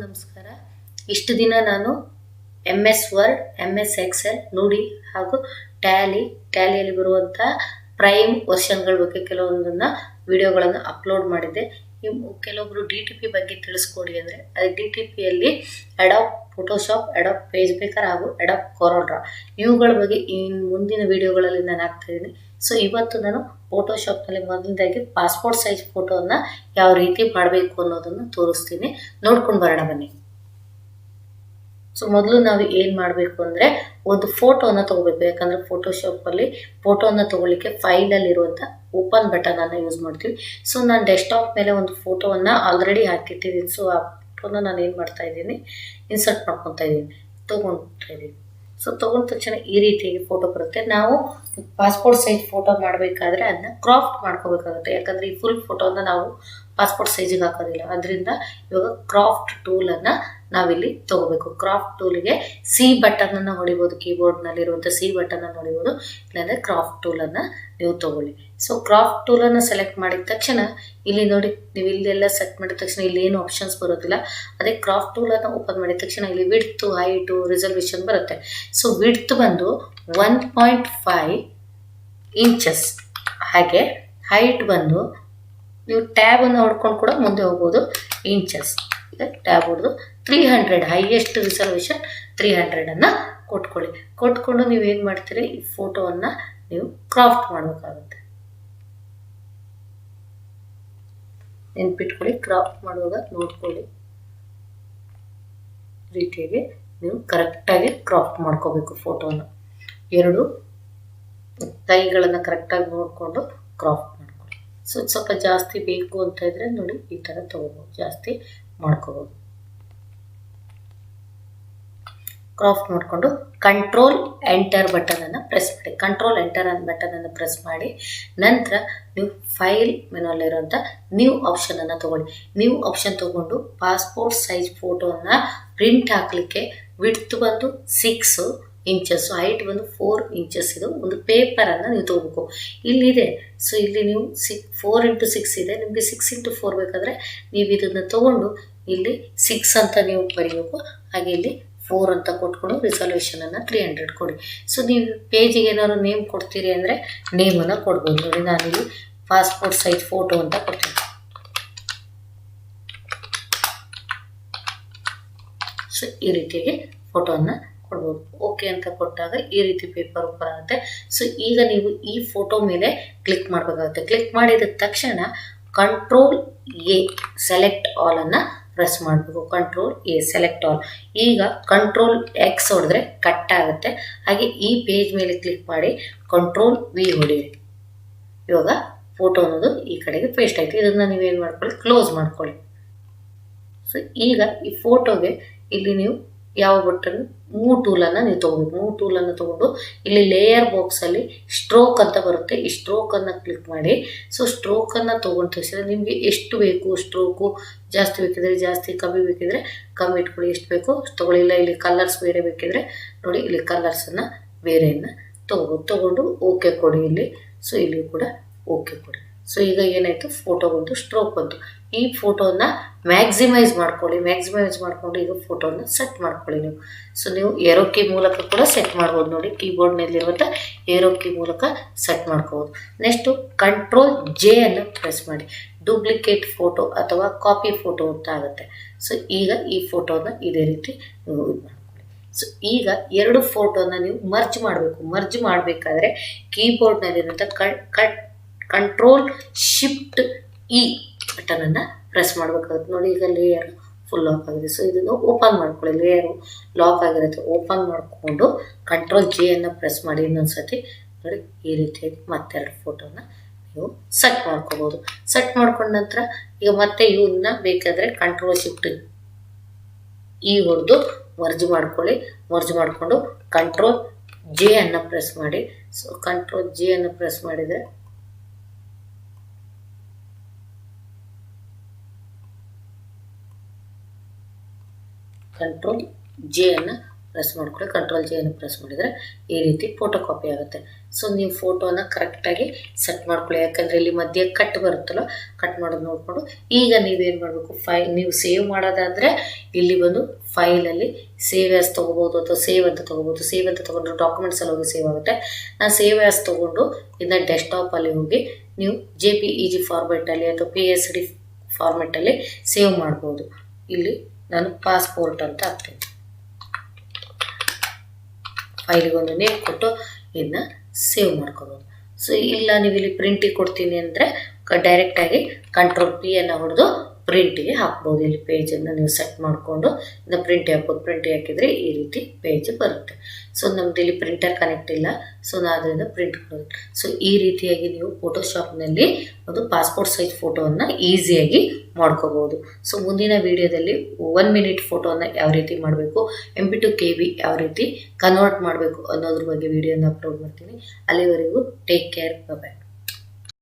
ನಮಸ್ಕಾರ. ಇಷ್ಟು ದಿನ ನಾನು MS ವರ್ಡ್, MS ಎಕ್ಸೆಲ್, ನುಡಿ ಹಾಗೂ ಟ್ಯಾಲಿಯಲ್ಲಿ ಬರುವಂಥ ಪ್ರೈಮ್ ವರ್ಷನ್ಗಳ ಬಗ್ಗೆ ಕೆಲವೊಂದನ್ನು ವಿಡಿಯೋಗಳನ್ನು ಅಪ್ಲೋಡ್ ಮಾಡಿದ್ದೆ. ಕೆಲವೊಬ್ಬರು DTP ಬಗ್ಗೆ ತಿಳಿಸ್ಕೊಡಿ ಅಂದರೆ ಅದು DTPಯಲ್ಲಿ Adobe Photoshop, Adobe PageMaker ಹಾಗೂ ಅಡಾಪ್ ಕೊರಲ್ಡ್ರಾ ಇವುಗಳ ಬಗ್ಗೆ ಮುಂದಿನ ವಿಡಿಯೋಗಳಲ್ಲಿ ನಾನು ಹಾಕ್ತಾಯಿದ್ದೀನಿ. ಸೊ ಇವತ್ತು ನಾನು ಫೋಟೋಶಾಪ್ನಲ್ಲಿ ಮೊದಲನೇದಾಗಿ ಪಾಸ್ಪೋರ್ಟ್ ಸೈಜ್ ಫೋಟೋವನ್ನು ಯಾವ ರೀತಿ ಮಾಡಬೇಕು ಅನ್ನೋದನ್ನು ತೋರಿಸ್ತೀನಿ. ನೋಡ್ಕೊಂಡು ಬರೋಣ ಬನ್ನಿ. ಸೊ ಮೊದಲು ನಾವು ಏನು ಮಾಡಬೇಕು ಅಂದರೆ ಒಂದು ಫೋಟೋನ ತೊಗೋಬೇಕು. ಯಾಕಂದರೆ ಫೋಟೋಶಾಪಲ್ಲಿ ಫೋಟೋನ ತೊಗೊಳ್ಳಿಕ್ಕೆ ಫೈಲಲ್ಲಿರುವಂಥ ಓಪನ್ ಬಟನನ್ನು ಯೂಸ್ ಮಾಡ್ತೀವಿ. ಸೊ ನಾನು ಡೆಸ್ಕ್ಟಾಪ್ ಮೇಲೆ ಒಂದು ಫೋಟೋವನ್ನು ಆಲ್ರೆಡಿ ಹಾಕಿಟ್ಟಿದ್ದೀನಿ. ಸೊ ಆ ಫೋಟೋನ ನಾನು ಏನು ಮಾಡ್ತಾ ಇದ್ದೀನಿ, ಇನ್ಸರ್ಟ್ ಮಾಡ್ಕೊತಾ ಇದ್ದೀನಿ, ತೊಗೊಳ್ತಾ ಇದ್ದೀನಿ. ಸೊ ತೊಗೊಂಡ ತಕ್ಷಣ ಈ ರೀತಿಯಾಗಿ ಫೋಟೋ ಬರುತ್ತೆ. ನಾವು ಪಾಸ್ಪೋರ್ಟ್ ಸೈಜ್ ಫೋಟೋ ಮಾಡಬೇಕಾದ್ರೆ ಅದನ್ನ ಕ್ರಾಫ್ಟ್ ಮಾಡ್ಕೋಬೇಕಾಗುತ್ತೆ. ಯಾಕಂದರೆ ಈ ಫುಲ್ ಫೋಟೋನ ನಾವು ಪಾಸ್ಪೋರ್ಟ್ ಸೈಜಿಗೆ ಹಾಕೋದಿಲ್ಲ. ಅದರಿಂದ ಇವಾಗ ಕ್ರಾಫ್ಟ್ ಟೂಲನ್ನು ನಾವಿಲ್ಲಿ ತೊಗೋಬೇಕು. ಕ್ರಾಫ್ಟ್ ಟೂಲಿಗೆ ಸಿ ಬಟನನ್ನು ಹೊಡಿಬೋದು, ಕೀಬೋರ್ಡ್ನಲ್ಲಿರುವಂಥ ಸಿ ಬಟನನ್ನು ಹೊಡಿಬೋದು, ಇಲ್ಲಾಂದರೆ ಕ್ರಾಫ್ಟ್ ಟೂಲನ್ನು ನೀವು ತೊಗೊಳ್ಳಿ. ಸೊ ಕ್ರಾಫ್ಟ್ ಟೂಲನ್ನು ಸೆಲೆಕ್ಟ್ ಮಾಡಿದ ತಕ್ಷಣ ಇಲ್ಲಿ ನೋಡಿ, ನೀವು ಇಲ್ಲೆಲ್ಲ ಸೆಟ್ ಮಾಡಿದ ತಕ್ಷಣ ಇಲ್ಲಿ ಏನು ಆಪ್ಷನ್ಸ್ ಬರೋದಿಲ್ಲ. ಅದೇ ಕ್ರಾಫ್ಟ್ ಟೂಲನ್ನು ಓಪನ್ ಮಾಡಿದ ತಕ್ಷಣ ಇಲ್ಲಿ ವಿಡ್ತು, ಹೈಟು, ರಿಸಲ್ಯೂಷನ್ ಬರುತ್ತೆ. ಸೊ ವಿಡ್ತ್ ಬಂದು 1.5 ಇಂಚಸ್, ಹಾಗೆ ಹೈಟ್ ಬಂದು ನೀವು ಟ್ಯಾಬನ್ನು ಹೊಡ್ಕೊಂಡು ಕೂಡ ಮುಂದೆ ಹೋಗ್ಬೋದು, ಇಂಚಸ್ ಟ್ಯಾಬ್ ಹೊಡೆದು 300, ಹೈಯೆಸ್ಟ್ ರಿಸಲ್ಯೂಷನ್ 300 ಕೊಟ್ಕೊಂಡು ನೀವು ಏನು ಮಾಡ್ತೀರಿ, ಈ ಫೋಟೋವನ್ನು ನೀವು ಕ್ರಾಫ್ಟ್ ಮಾಡಬೇಕಾಗುತ್ತೆ. ನೆನ್ಪಿಟ್ಕೊಳ್ಳಿ, ಕ್ರಾಫ್ಟ್ ಮಾಡುವಾಗ ನೋಡ್ಕೊಳ್ಳಿ, ರೀತಿಯಾಗಿ ನೀವು ಕರೆಕ್ಟಾಗಿ ಕ್ರಾಫ್ಟ್ ಮಾಡ್ಕೋಬೇಕು. ಫೋಟೋನ ಎರಡು ಕೈಗಳನ್ನು ಕರೆಕ್ಟಾಗಿ ನೋಡಿಕೊಂಡು ಕ್ರಾಫ್ಟ್ ಮಾಡ್ಕೊಳ್ಳಿ. ಸೊ ಸ್ವಲ್ಪ ಜಾಸ್ತಿ ಬೇಕು ಅಂತ ಇದ್ರೆ ನೋಡಿ ಈ ಥರ ತೊಗೋಬೋದು, ಜಾಸ್ತಿ ಮಾಡ್ಕೋಬೋದು. ಕ್ರಾಫ್ಟ್ ಮಾಡಿಕೊಂಡು ಕಂಟ್ರೋಲ್ ಎಂಟರ್ ಬಟನನ್ನು ಪ್ರೆಸ್ ಮಾಡಿ. ಕಂಟ್ರೋಲ್ ಎಂಟರ್ ಬಟನನ್ನು ಪ್ರೆಸ್ ಮಾಡಿ ನಂತರ ನೀವು ಫೈಲ್ ಮೆನುವಲ್ಲಿರುವಂಥ ನ್ಯೂ ಆಪ್ಷನನ್ನು ತೊಗೊಳ್ಳಿ. ನ್ಯೂ ಆಪ್ಷನ್ ತೊಗೊಂಡು ಪಾಸ್ಪೋರ್ಟ್ ಸೈಜ್ ಫೋಟೋವನ್ನು ಪ್ರಿಂಟ್ ಹಾಕಲಿಕ್ಕೆ ವಿಡ್ತ್ ಬಂದು 6 ಇಂಚಸ್, ಹೈಟ್ ಬಂದು 4 ಇಂಚಸ್ ಇದು ಒಂದು ಪೇಪರನ್ನು ನೀವು ತೊಗೋಬೇಕು. ಇಲ್ಲಿದೆ, ಸೊ ಇಲ್ಲಿ ನೀವು 4x6 ಇದೆ, ನಿಮಗೆ 6x4 ಬೇಕಾದರೆ ನೀವು ಇದನ್ನು ತೊಗೊಂಡು ಇಲ್ಲಿ 6 ಅಂತ ನೀವು ಬರೀಬೇಕು. ಹಾಗೆ ಇಲ್ಲಿ 4 ಅಂತ ಕೊಟ್ಕೊಂಡು ರಿಸಲ್ಯೂಷನನ್ನು 300 ಕೊಡಿ. ಸೊ ನೀವು ಪೇಜಿಗೆ ಏನಾದ್ರು ನೇಮ್ ಕೊಡ್ತೀರಿ ಅಂದರೆ ನೇಮನ್ನು ಕೊಡ್ಬೋದು. ನೋಡಿ ನಾನಿಲ್ಲಿ ಪಾಸ್ಪೋರ್ಟ್ ಸೈಜ್ ಫೋಟೋ ಅಂತ ಕೊಡ್ತೀನಿ. ಸೊ ಈ ರೀತಿಯಾಗಿ ಫೋಟೋವನ್ನು ಕೊಡ್ಬೋದು. ಓಕೆ ಅಂತ ಕೊಟ್ಟಾಗ ಈ ರೀತಿ ಪೇಪರ್ ಓಪನ್ ಆಗುತ್ತೆ. ಸೊ ಈಗ ನೀವು ಈ ಫೋಟೋ ಮೇಲೆ ಕ್ಲಿಕ್ ಮಾಡಬೇಕಾಗುತ್ತೆ. ಕ್ಲಿಕ್ ಮಾಡಿದ ತಕ್ಷಣ ಕಂಟ್ರೋಲ್ ಎ ಸೆಲೆಕ್ಟ್ ಆಲನ್ನು ಪ್ರೆಸ್ ಮಾಡಬೇಕು. Control A select all. ಈಗ ಕಂಟ್ರೋಲ್ ಎಕ್ಸ್ ಹೊಡೆದ್ರೆ ಕಟ್ ಆಗುತ್ತೆ. ಹಾಗೆ ಈ ಪೇಜ್ ಮೇಲೆ ಕ್ಲಿಕ್ ಮಾಡಿ ಕಂಟ್ರೋಲ್ ವಿ ಹೊಡೀರಿ. ಇವಾಗ ಫೋಟೋ ಅನ್ನೋದು ಈ ಕಡೆಗೆ ಪೇಸ್ಟ್ ಆಯಿತು. ಇದನ್ನು ನೀವೇನು ಮಾಡ್ಕೊಳ್ಳಿ, ಕ್ಲೋಸ್ ಮಾಡ್ಕೊಳ್ಳಿ. ಸೊ ಈಗ ಈ ಫೋಟೋಗೆ ಇಲ್ಲಿ ನೀವು ಯಾವ ಬಟನ್, ಮೂವ್ ಟೂಲನ್ನು ನೀವು ತೊಗೋಬೇಕು. ಮೂವ್ ಟೂಲನ್ನು ತೊಗೊಂಡು ಇಲ್ಲಿ ಲೇಯರ್ ಬಾಕ್ಸಲ್ಲಿ ಸ್ಟ್ರೋಕ್ ಅಂತ ಬರುತ್ತೆ, ಈ ಸ್ಟ್ರೋಕನ್ನು ಕ್ಲಿಕ್ ಮಾಡಿ. ಸೊ ಸ್ಟ್ರೋಕನ್ನು ತೊಗೊಂಡ ತಕ್ಷಣ ನಿಮಗೆ ಎಷ್ಟು ಬೇಕು ಸ್ಟ್ರೋಕು, ಜಾಸ್ತಿ ಬೇಕಿದ್ರೆ ಜಾಸ್ತಿ, ಕಮ್ಮಿ ಬೇಕಿದ್ರೆ ಕಮ್ಮಿ ಇಟ್ಕೊಳ್ಳಿ, ಎಷ್ಟು ಬೇಕು ತೊಗೊಳ್ಳಿ. ಇಲ್ಲ ಇಲ್ಲಿ ಕಲರ್ಸ್ ಬೇರೆ ಬೇಕಿದ್ರೆ ನೋಡಿ, ಇಲ್ಲಿ ಕಲರ್ಸನ್ನು ಬೇರೆಯನ್ನು ತೊಗೊಂಡು ಓಕೆ ಕೊಡಿ ಇಲ್ಲಿ. ಸೊ ಇಲ್ಲಿ ಕೂಡ ಓಕೆ ಕೊಡಿ. ಸೊ ಈಗ ಏನಾಯಿತು, ಫೋಟೋ ಬಂತು, ಸ್ಟ್ರೋಕ್ ಬಂತು. ಈ ಫೋಟೋನ ಮ್ಯಾಕ್ಸಿಮೈಸ್ ಮಾಡ್ಕೊಳ್ಳಿ. ಮ್ಯಾಕ್ಸಿಮೈಸ್ ಮಾಡಿಕೊಂಡು ಈಗ ಫೋಟೋನ ಸೆಟ್ ಮಾಡ್ಕೊಳ್ಳಿ ನೀವು. ಸೊ ನೀವು ಏರೋ ಕೀ ಮೂಲಕ ಕೂಡ ಸೆಟ್ ಮಾಡ್ಬೋದು. ನೋಡಿ ಕೀಬೋರ್ಡ್ನಲ್ಲಿರುವಂಥ ಏರೋ ಕೀ ಮೂಲಕ ಸೆಟ್ ಮಾಡ್ಕೋಬೋದು. ನೆಕ್ಸ್ಟು ಕಂಟ್ರೋಲ್ ಜೆ ಅನ್ನು ಪ್ರೆಸ್ ಮಾಡಿ. ಡೂಪ್ಲಿಕೇಟ್ ಫೋಟೋ ಅಥವಾ ಕಾಪಿ ಫೋಟೋ ಅಂತ ಆಗುತ್ತೆ. ಸೊ ಈಗ ಈ ಫೋಟೋನ ಇದೇ ರೀತಿ ನೀವು ಇದು ಮಾಡ್ಕೊಳ್ಳಿ. ಸೊ ಈಗ ಎರಡು ಫೋಟೋನ ನೀವು ಮರ್ಜ್ ಮಾಡಬೇಕು. ಮರ್ಜ್ ಮಾಡಬೇಕಾದ್ರೆ ಕೀಬೋರ್ಡ್ನಲ್ಲಿರುವಂಥ ಕಂಟ್ರೋಲ್ ಶಿಫ್ಟ್ ಇ ಬಟನನ್ನು ಪ್ರೆಸ್ ಮಾಡಬೇಕಾಗುತ್ತೆ. ನೋಡಿ ಈಗ ಲೇಯರ್ ಫುಲ್ ಲಾಕ್ ಆಗಿದೆ. ಸೊ ಇದನ್ನು ಓಪನ್ ಮಾಡ್ಕೊಳ್ಳಿ. ಲೇಯರು ಲಾಕ್ ಆಗಿರುತ್ತೆ, ಓಪನ್ ಮಾಡಿಕೊಂಡು ಕಂಟ್ರೋಲ್ ಜೆ ಅನ್ನು ಪ್ರೆಸ್ ಮಾಡಿ. ಇನ್ನೊಂದು ಸತಿ ನೋಡಿ ಈ ರೀತಿಯಾಗಿ ಮತ್ತೆರಡು ಫೋಟೋನ ನೀವು ಸೆಟ್ ಮಾಡ್ಕೋಬೋದು. ಸೆಟ್ ಮಾಡ್ಕೊಂಡ ನಂತರ ಈಗ ಮತ್ತೆ ಇವನ್ನ ಬೇಕಾದರೆ ಕಂಟ್ರೋಲ್ ಶಿಫ್ಟ್ ಇ ಹೊಡೆದು ಮರ್ಜ್ ಮಾಡ್ಕೊಳ್ಳಿ. ಮರ್ಜ್ ಮಾಡಿಕೊಂಡು ಕಂಟ್ರೋಲ್ ಜೆ ಅನ್ನು ಪ್ರೆಸ್ ಮಾಡಿ. ಸೊ ಕಂಟ್ರೋಲ್ ಜೆ ಅನ್ನು ಪ್ರೆಸ್ ಮಾಡಿದರೆ ಕಂಟ್ರೋಲ್ ಜೆ ಅನ್ನು ಪ್ರೆಸ್ ಮಾಡ್ಕೊಳ್ಳಿ. ಕಂಟ್ರೋಲ್ ಜೆಯನ್ನು ಪ್ರೆಸ್ ಮಾಡಿದರೆ ಈ ರೀತಿ ಫೋಟೋ ಕಾಪಿ ಆಗುತ್ತೆ. ಸೊ ನೀವು ಫೋಟೋನ ಕರೆಕ್ಟಾಗಿ ಸೆಟ್ ಮಾಡ್ಕೊಳ್ಳಿ. ಯಾಕಂದರೆ ಇಲ್ಲಿ ಮಧ್ಯೆ ಕಟ್ ಬರುತ್ತಲ್ಲ, ಕಟ್ ಮಾಡೋದು ನೋಡಿಕೊಂಡು ಈಗ ನೀವೇನು ಮಾಡಬೇಕು, ನೀವು ಸೇವ್ ಮಾಡೋದಾದರೆ ಇಲ್ಲಿ ಬಂದು ಫೈಲಲ್ಲಿ ಸೇವ್ ಆ್ಯಸ್ ತೊಗೋಬೋದು ಅಥವಾ ಸೇವ್ ಅಂತ ತೊಗೋಬೋದು. ಸೇವ್ ಅಂತ ತೊಗೊಂಡ್ರೆ ಡಾಕ್ಯುಮೆಂಟ್ಸಲ್ಲಿ ಹೋಗಿ ಸೇವ್ ಆಗುತ್ತೆ. ನಾನು ಸೇವ್ ಆ್ಯಸ್ ತೊಗೊಂಡು ಇದನ್ನ ಡೆಸ್ಕ್ಟಾಪಲ್ಲಿ ಹೋಗಿ ನೀವು JPEG ಫಾರ್ಮೆಟಲ್ಲಿ ಅಥವಾ PSD ಫಾರ್ಮೆಟಲ್ಲಿ ಸೇವ್ ಮಾಡ್ಬೋದು. ಇಲ್ಲಿ ನಾನು ಪಾಸ್ಪೋರ್ಟ್ ಅಂತ ಹಾಕ್ತೀನಿ. ಫೈಲಿಗೊಂದು ನೇಮ್ ಕೊಟ್ಟು ಇದನ್ನ ಸೇವ್ ಮಾಡ್ಕೋಬೋದು. ಸೊ ಇಲ್ಲ ನೀವು ಇಲ್ಲಿ ಪ್ರಿಂಟಿಗೆ ಕೊಡ್ತೀನಿ ಅಂದರೆ ಡೈರೆಕ್ಟಾಗಿ Ctrl+P ಹೊಡೆದು ಪ್ರಿಂಟಿಗೆ ಹಾಕ್ಬೋದು. ಇಲ್ಲಿ ಪೇಜನ್ನು ನೀವು ಸೆಟ್ ಮಾಡಿಕೊಂಡು ಇದನ್ನ ಪ್ರಿಂಟಿಗೆ ಹಾಕ್ಬೋದು. ಪ್ರಿಂಟಿಗೆ ಹಾಕಿದರೆ ಈ ರೀತಿ ಪೇಜ್ ಬರುತ್ತೆ. ಸೊ ನಮ್ದು ಇಲ್ಲಿ ಪ್ರಿಂಟರ್ ಕನೆಕ್ಟ್ ಇಲ್ಲ, ಸೊ ನಾನು ಅದರಿಂದ ಪ್ರಿಂಟ್ ಕೊಡೋದು. ಸೊ ಈ ರೀತಿಯಾಗಿ ನೀವು ಫೋಟೋಶಾಪ್ನಲ್ಲಿ ಒಂದು ಪಾಸ್ಪೋರ್ಟ್ ಸೈಜ್ ಫೋಟೋವನ್ನು ಈಸಿಯಾಗಿ ಮಾಡ್ಕೋಬೋದು. ಸೊ ಮುಂದಿನ ವಿಡಿಯೋದಲ್ಲಿ 1 ಮಿನಿಟ್ ಫೋಟೋವನ್ನು ಯಾವ ರೀತಿ ಮಾಡಬೇಕು, MB to KB ಯಾವ ರೀತಿ ಕನ್ವರ್ಟ್ ಮಾಡಬೇಕು ಅನ್ನೋದ್ರ ಬಗ್ಗೆ ವಿಡಿಯೋನ ಅಪ್ಲೋಡ್ ಮಾಡ್ತೀನಿ. ಅಲ್ಲಿವರೆಗೂ ಟೇಕ್ ಕೇರ್, ಬಾಯ್.